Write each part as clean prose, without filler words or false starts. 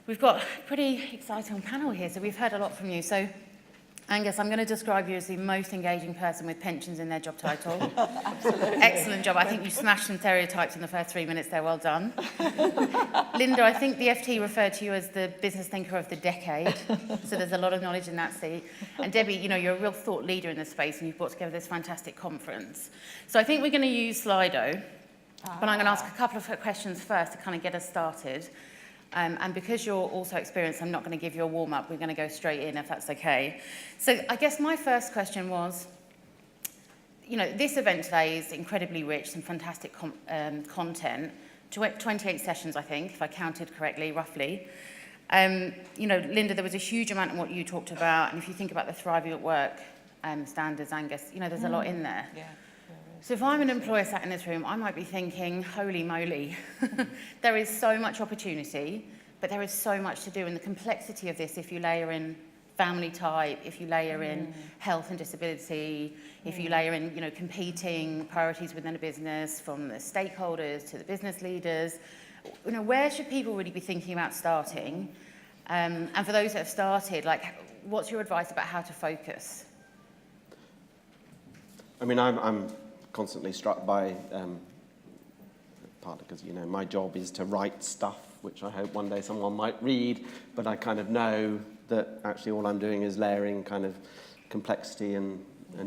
We've got a pretty exciting panel here, so we've heard a lot from you. So, Angus, I'm going to describe you as the most engaging person with pensions in their job title. Absolutely. Excellent job. I think you smashed some stereotypes in the first 3 minutes there. Well done. Lynda, I think the FT referred to you as the business thinker of the decade, so there's a lot of knowledge in that seat. And Debi, you know, you're a real thought leader in this space, and you've brought together this fantastic conference. So I think we're going to use Slido, but I'm going to ask a couple of questions first to kind of get us started. And because you're also experienced, I'm not going to give you a warm-up. We're going to go straight in, if that's okay. So I guess my first question was, you know, this event today is incredibly rich, some fantastic content, 28 sessions, I think, if I counted correctly, roughly. You know, Lynda, there was a huge amount in what you talked about, and if you think about the Thriving at Work standards, Angus, you know, there's a lot in there. Yeah. So if I'm an employer sat in this room, I might be thinking, holy moly, there is so much opportunity, but there is so much to do. And the complexity of this, if you layer in family type, if you layer in health and disability, if you layer in, you know, competing priorities within a business, from the stakeholders to the business leaders, you know, where should people really be thinking about starting? And for those that have started, like, what's your advice about how to focus? I mean, I'm constantly struck by, partly because, you know, my job is to write stuff, which I hope one day someone might read, but I kind of know that actually all I'm doing is layering kind of complexity and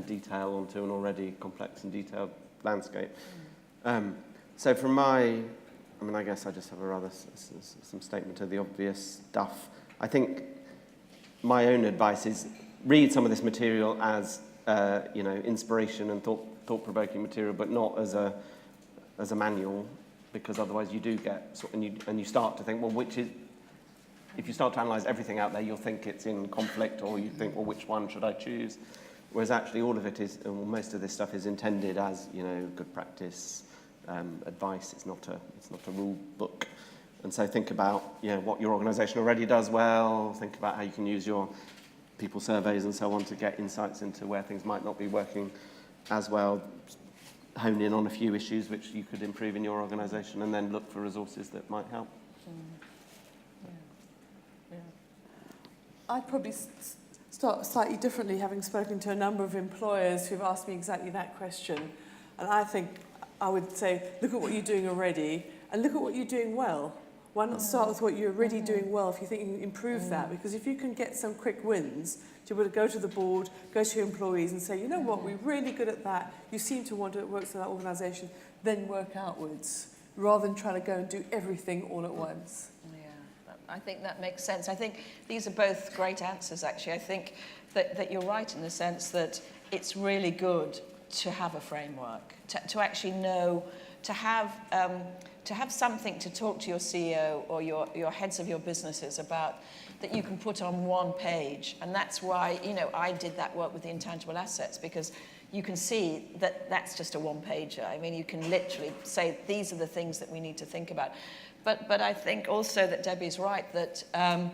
detail onto an already complex and detailed landscape. So from I mean, I guess I just have a rather some statement of the obvious stuff. I think my own advice is read some of this material as, you know, inspiration and thought-provoking material, but not as a manual, because otherwise you do get, and you start to think, well, which is, if you start to analyse everything out there, you'll think it's in conflict, or you think, well, which one should I choose? Whereas actually all of it is, well, most of this stuff is intended as, you know, good practice advice. It's not a rule book. And so think about, you know, what your organisation already does well. Think about how you can use your people surveys and so on to get insights into where things might not be working as well. Hone in on a few issues which you could improve in your organisation, and then look for resources that might help. I'd probably start slightly differently, having spoken to a number of employers who've asked me exactly that question. And I think I would say, look at what you're doing already, and look at what you're doing well. Why not start with what you're already doing well if you think you can improve that? Because if you can get some quick wins, to be able to go to the board, go to your employees and say, you know what, we're really good at that, you seem to want to work for that organisation, then work outwards, rather than trying to go and do everything all at once. Yeah, I think that makes sense. I think these are both great answers, actually. I think that you're right in the sense that it's really good to have a framework, to actually know, to have something to talk to your CEO or your heads of your businesses about, that you can put on one page. And that's why, you know, I did that work with the intangible assets, because you can see that that's just a one-pager. I mean, you can literally say, these are the things that we need to think about. But I think also that Debi's right, that, and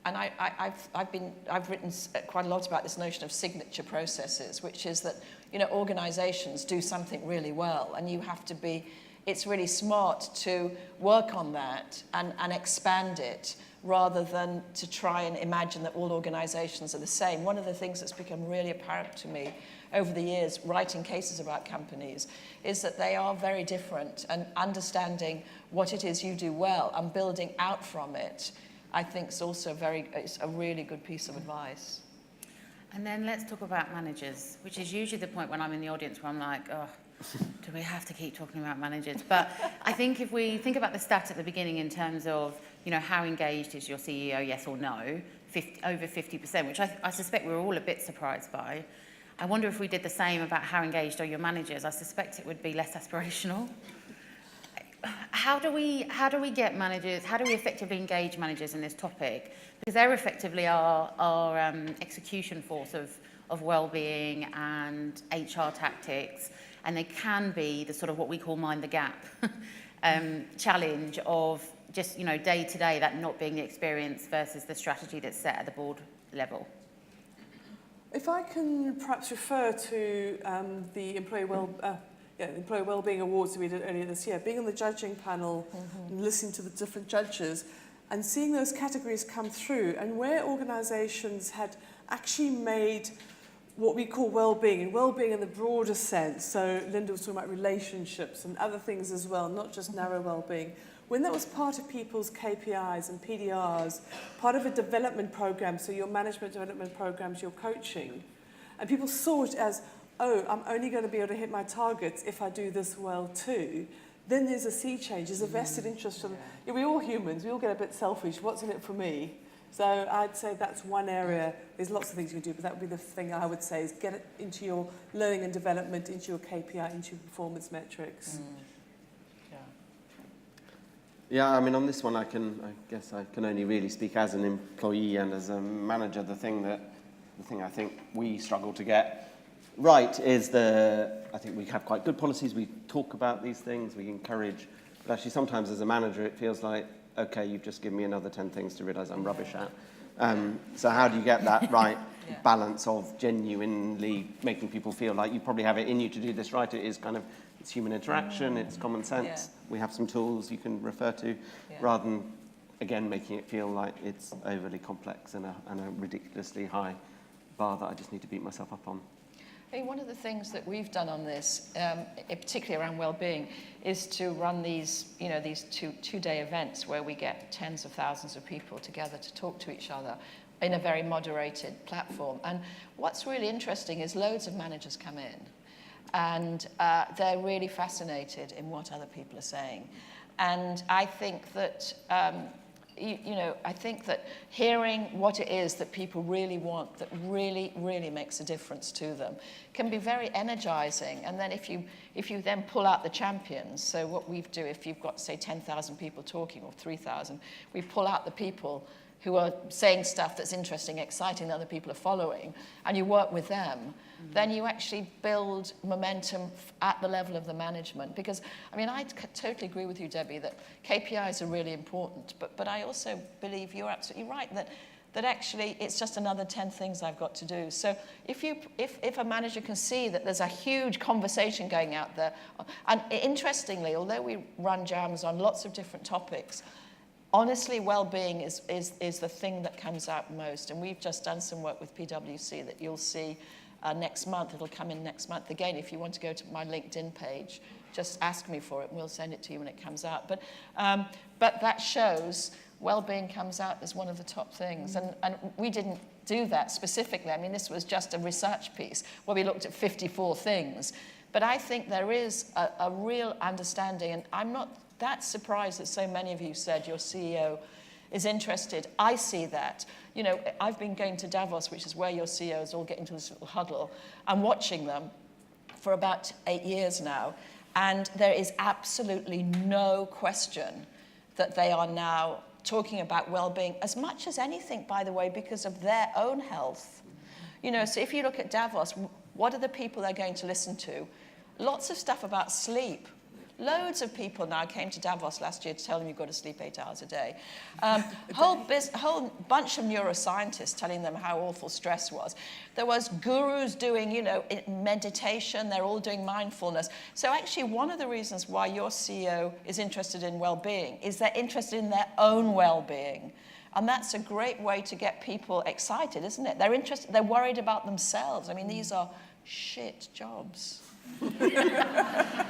I've written quite a lot about this notion of signature processes, which is that, you know, organizations do something really well, and you have to be, it's really smart to work on that and expand it, rather than to try and imagine that all organizations are the same. One of the things that's become really apparent to me over the years, writing cases about companies, is that they are very different, and understanding what it is you do well and building out from it, I think is also it's a really good piece of advice. And then let's talk about managers, which is usually the point when I'm in the audience where I'm like, oh, do we have to keep talking about managers? But I think if we think about the stat at the beginning in terms of, you know, how engaged is your CEO, yes or no, over 50%, which I suspect we're all a bit surprised by. I wonder if we did the same about how engaged are your managers. I suspect it would be less aspirational. How do we get managers, how do we effectively engage managers in this topic? Because they're effectively our execution force of well-being and HR tactics, and they can be the sort of what we call mind the gap challenge of just, you know, day to day, that not being the experience versus the strategy that's set at the board level. If I can perhaps refer to the Employee Wellbeing Awards that we did earlier this year, being on the judging panel and listening to the different judges, and seeing those categories come through, and where organisations had actually made what we call well-being, and well-being in the broader sense. So Lynda was talking about relationships and other things as well, not just narrow well-being. When that was part of people's KPIs and PDRs, part of a development program, so your management development programs, your coaching, and people saw it as, oh, I'm only going to be able to hit my targets if I do this well too, then there's a sea change, there's a vested interest. We're all humans, we all get a bit selfish, what's in it for me? So I'd say that's one area. There's lots of things you can do, but that would be the thing I would say is get it into your learning and development, into your KPI, into your performance metrics. Yeah, I mean, on this one, I guess I can only really speak as an employee and as a manager. The thing I think we struggle to get right is I think we have quite good policies. We talk about these things, we encourage, but actually sometimes as a manager, it feels like, okay, you've just given me another 10 things to realise I'm rubbish at. So how do you get that right balance of genuinely making people feel like you probably have it in you to do this right? It is kind of, it's human interaction, it's common sense. Yeah. We have some tools you can refer to, rather than, again, making it feel like it's overly complex and a ridiculously high bar that I just need to beat myself up on. I mean, one of the things that we've done on this, particularly around well-being, is to run these, these two-day events where we get tens of thousands of people together to talk to each other in a very moderated platform. And what's really interesting is loads of managers come in, and they're really fascinated in what other people are saying. And I think that I think that hearing what it is that people really want, that really, really makes a difference to them, can be very energizing. And then if you then pull out the champions, so what we do, if you've got, say, 10,000 people talking, or 3,000, we pull out the people who are saying stuff that's interesting, exciting, that other people are following, and you work with them, then you actually build momentum at the level of the management. Because, I mean, I totally agree with you, Debi, that KPIs are really important, but I also believe you're absolutely right that actually it's just another 10 things I've got to do. So if a manager can see that there's a huge conversation going out there, and interestingly, although we run jams on lots of different topics, honestly, well-being is the thing that comes out most. And we've just done some work with PwC that you'll see next month. It'll come in next month. Again, if you want to go to my LinkedIn page, just ask me for it, and we'll send it to you when it comes out. But that shows well-being comes out as one of the top things. And we didn't do that specifically. I mean, this was just a research piece where we looked at 54 things. But I think there is a real understanding, and I'm not that surprised that so many of you said your CEO is interested. I see that. I've been going to Davos, which is where your CEOs all get into this little huddle. I'm watching them for about 8 years now, and there is absolutely no question that they are now talking about well-being as much as anything, by the way, because of their own health. So if you look at Davos, what are the people they're going to listen to? Lots of stuff about sleep. Loads of people now came to Davos last year to tell them you've got to sleep 8 hours a day. Whole bunch of neuroscientists telling them how awful stress was. There was gurus doing, meditation. They're all doing mindfulness. So actually, one of the reasons why your CEO is interested in well-being is they're interested in their own well-being. And that's a great way to get people excited, isn't it? They're interested. They're worried about themselves. I mean, these are shit jobs.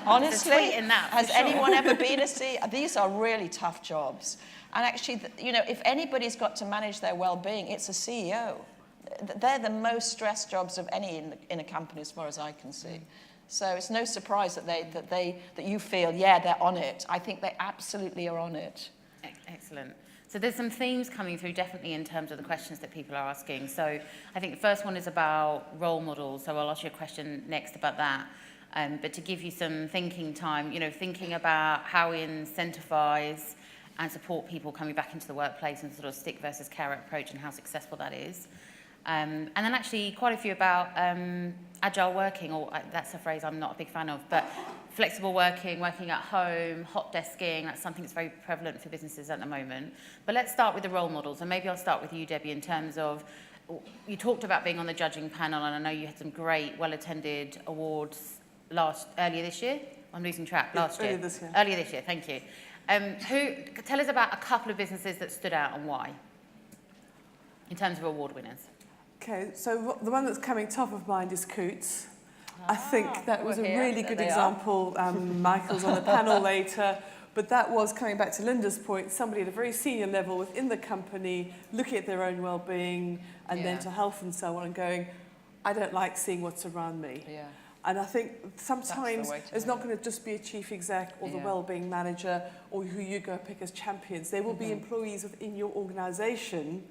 Honestly, has anyone ever been a CEO? These are really tough jobs. And actually, if anybody's got to manage their well-being, it's a CEO. They're the most stressed jobs of any in a company, as far as I can see. So it's no surprise that you feel, they're on it. I think they absolutely are on it. Excellent. So there's some themes coming through, definitely, in terms of the questions that people are asking. So I think the first one is about role models. So I'll ask you a question next about that. But to give you some thinking time, thinking about how we incentivize and support people coming back into the workplace, and sort of stick versus carrot approach, and how successful that is. And then actually quite a few about agile working, or that's a phrase I'm not a big fan of, but flexible working at home, hot desking, that's something that's very prevalent for businesses at the moment. But let's start with the role models, and maybe I'll start with you, Debi, in terms of, you talked about being on the judging panel, and I know you had some great, well-attended awards earlier this year. I'm losing track. Earlier this year, thank you. Tell us about a couple of businesses that stood out and why, in terms of award winners. Okay, so the one that's coming top of mind is Coots. I think that was a here. really There good they example. Michael's on the panel later. But that was, coming back to Lynda's point, somebody at a very senior level within the company looking at their own well-being and mental health and so on and going, I don't like seeing what's around me. Yeah. And I think sometimes way to it's do not it. going to just be a chief exec or the Yeah. well-being manager or who you go pick as champions. There will be employees within your organisation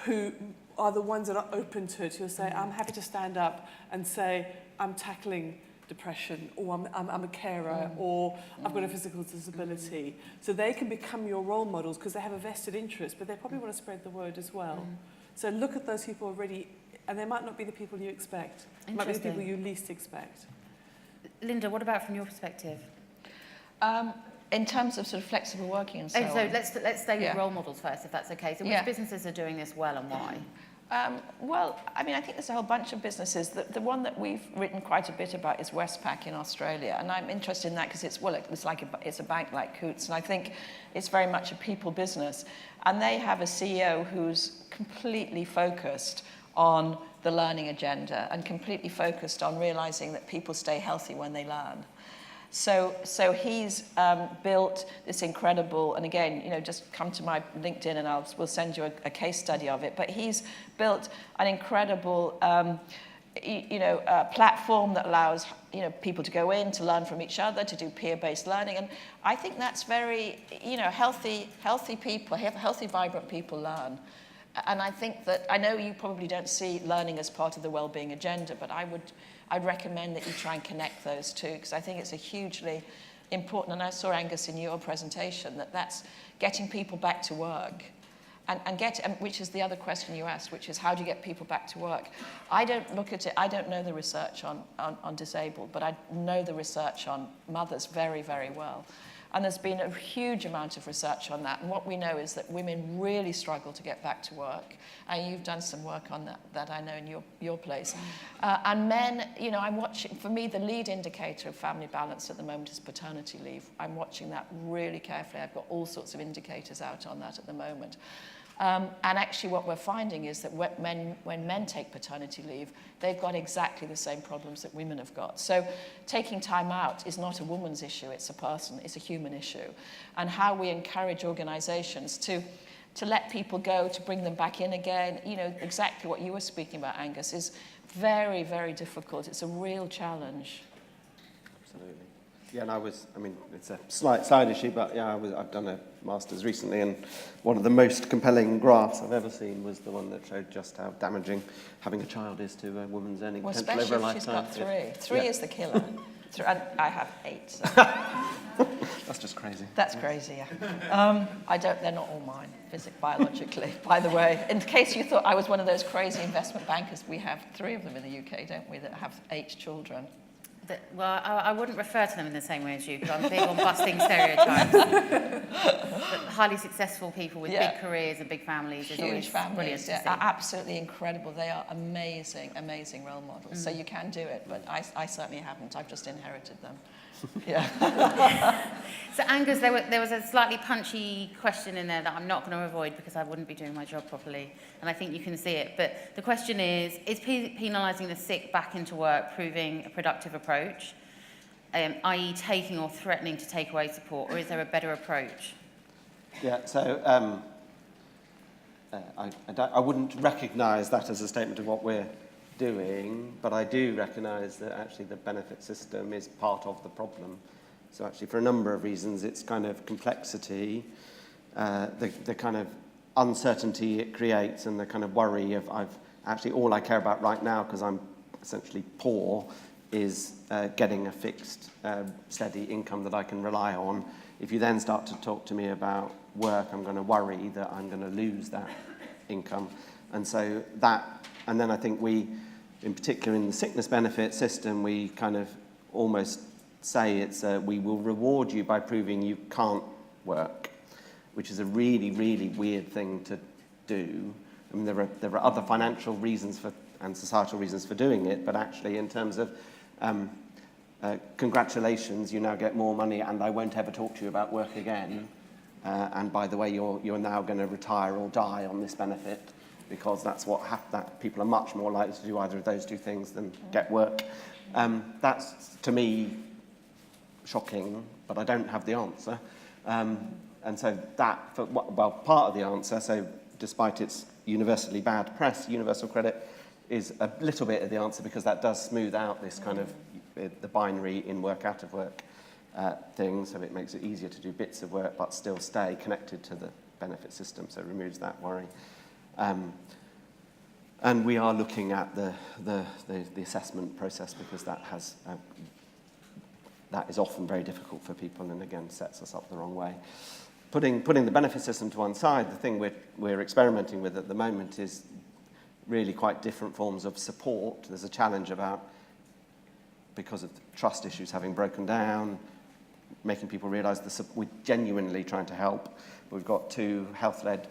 who are the ones that are open to it. Who'll say, I'm happy to stand up and say, I'm tackling depression, or I'm a carer, or I've got a physical disability. So they can become your role models because they have a vested interest, but they probably want to spread the word as well. So look at those people already, and they might not be the people you expect. It might be the people you least expect. Lynda, what about from your perspective? In terms of sort of flexible working and so on. So let's stay with Yeah. role models first, if that's okay. So which businesses are doing this well and why? Well, I mean, I think there's a whole bunch of businesses. The one that we've written quite a bit about is Westpac in Australia, and I'm interested in that because it's a bank like Coots, and I think it's very much a people business. And they have a CEO who's completely focused on the learning agenda and completely focused on realizing that people stay healthy when they learn. So he's built this incredible, and again, just come to my LinkedIn and we'll send you a case study of it. But he's built an incredible, platform that allows people to go in to learn from each other, to do peer-based learning, and I think that's very, healthy people, healthy, vibrant people learn. And I think that, I know you probably don't see learning as part of the wellbeing agenda, but I'd recommend that you try and connect those two, because I think it's a hugely important, and I saw, Angus, in your presentation, that's getting people back to work. And which is the other question you asked, which is how do you get people back to work? I don't look at it, I don't know the research on disabled, but I know the research on mothers very, very well. And there's been a huge amount of research on that. And what we know is that women really struggle to get back to work. And you've done some work on that I know in your place. And men, I'm watching, for me, the lead indicator of family balance at the moment is paternity leave. I'm watching that really carefully. I've got all sorts of indicators out on that at the moment. And actually what we're finding is that when men take paternity leave, they've got exactly the same problems that women have got. So taking time out is not a woman's issue, it's a human issue. And how we encourage organisations to let people go, to bring them back in again, exactly what you were speaking about, Angus, is very, very difficult. It's a real challenge. Absolutely. Yeah, and it's a slight side issue, but yeah, I've done a master's recently, and one of the most compelling graphs I've ever seen was the one that showed just how damaging having a child is to a woman's earning potential over a lifetime. Especially if she's got three. Three is the killer. And I have 8. So. That's just crazy. That's crazy, yeah. They're not all mine, biologically, by the way. In case you thought I was one of those crazy investment bankers, we have 3 of them in the UK, don't we, that have 8 children. Well, I wouldn't refer to them in the same way as you, because I'm big on busting stereotypes. But highly successful people with big careers and big families is always brilliant to see. Are absolutely incredible. They are amazing, amazing role models. So you can do it, but I certainly haven't. I've just inherited them. Yeah. So Angus, there was a slightly punchy question in there that I'm not going to avoid because I wouldn't be doing my job properly, and I think you can see it. But the question is penalising the sick back into work proving a productive approach, i.e. taking or threatening to take away support, or is there a better approach? Yeah, so I wouldn't recognise that as a statement of what we're doing, but I do recognise that actually the benefit system is part of the problem. So actually, for a number of reasons, it's kind of complexity, the kind of uncertainty it creates, and the kind of worry of all I care about right now, because I'm essentially poor, is getting a fixed, steady income that I can rely on. If you then start to talk to me about work, I'm going to worry that I'm going to lose that income. And so and then I think we, in particular in the sickness benefit system, we kind of almost say we will reward you by proving you can't work, which is a really, really weird thing to do. I mean, there are other financial reasons and societal reasons for doing it, but actually in terms of congratulations, you now get more money and I won't ever talk to you about work again. And by the way, you're now going to retire or die on this benefit, because that's what that people are much more likely to do either of those two things than get work. That's, to me, shocking, but I don't have the answer. And so that, part of the answer, so despite its universally bad press, universal credit is a little bit of the answer, because that does smooth out this kind of the binary in work, out of work thing, so it makes it easier to do bits of work but still stay connected to the benefit system, so it removes that worry. And we are looking at the assessment process, because that is often very difficult for people and again sets us up the wrong way. Putting the benefit system to one side, the thing we're experimenting with at the moment is really quite different forms of support. There's a challenge about, because of trust issues having broken down, making people realise we're genuinely trying to help. We've got 2 health-led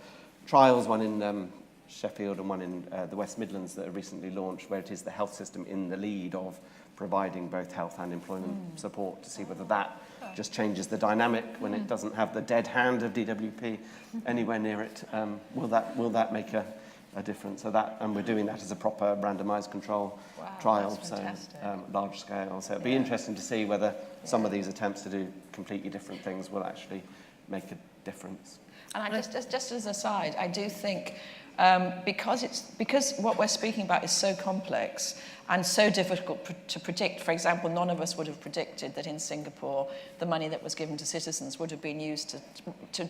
trials, one in Sheffield and one in the West Midlands, that are recently launched, where it is the health system in the lead of providing both health and employment support, to see whether that just changes the dynamic when it doesn't have the dead hand of DWP anywhere near it. Will that make a difference? So that, and we're doing that as a proper randomised control trial, so large scale. So it'll be interesting to see whether some of these attempts to do completely different things will actually make a difference. And I just as an aside, I do think because what we're speaking about is so complex and so difficult to predict. For example, none of us would have predicted that in Singapore the money that was given to citizens would have been used to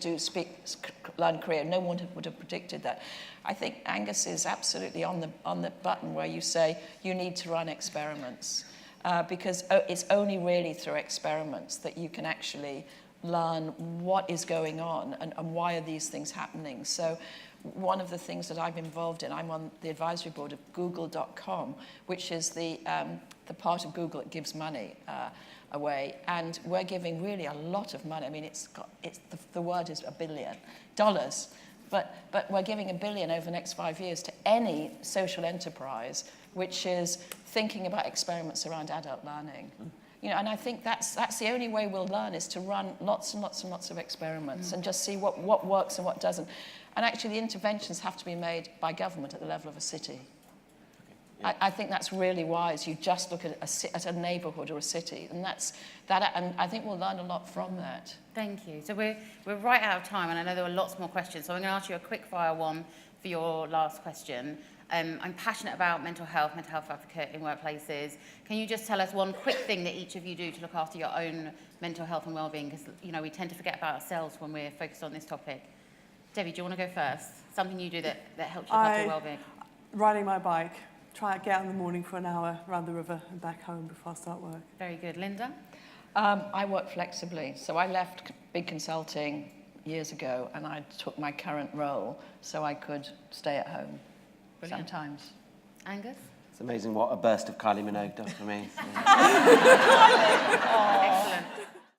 learn Korean. No one would have predicted that. I think Angus is absolutely on the button where you say you need to run experiments, because it's only really through experiments that you can actually learn what is going on and why are these things happening. So one of the things that I'm involved in, I'm on the advisory board of Google.com, which is the part of Google that gives money away, and we're giving really a lot of money. I mean, the word is $1 billion, but we're giving $1 billion over the next 5 years to any social enterprise which is thinking about experiments around adult learning. You know, and I think that's the only way we'll learn, is to run lots and lots and lots of experiments and just see what works and what doesn't. And actually the interventions have to be made by government at the level of a city. I think that's really wise. You just look at a neighbourhood or a city, and and I think we'll learn a lot from that. Thank you. So we're right out of time, and I know there were lots more questions, so I'm going to ask you a quick fire one for your last question. I'm passionate about mental health advocate in workplaces. Can you just tell us one quick thing that each of you do to look after your own mental health and well-being? Because, you know, we tend to forget about ourselves when we're focused on this topic. Debi, do you want to go first? Something you do that helps you look after your well-being? Riding my bike. Try to get out in the morning for an hour around the river and back home before I start work. Very good. Lynda? I work flexibly. So I left big consulting years ago, and I took my current role so I could stay at home. Brilliant. Sometimes. Angus? It's amazing what a burst of Kylie Minogue does for me. Excellent.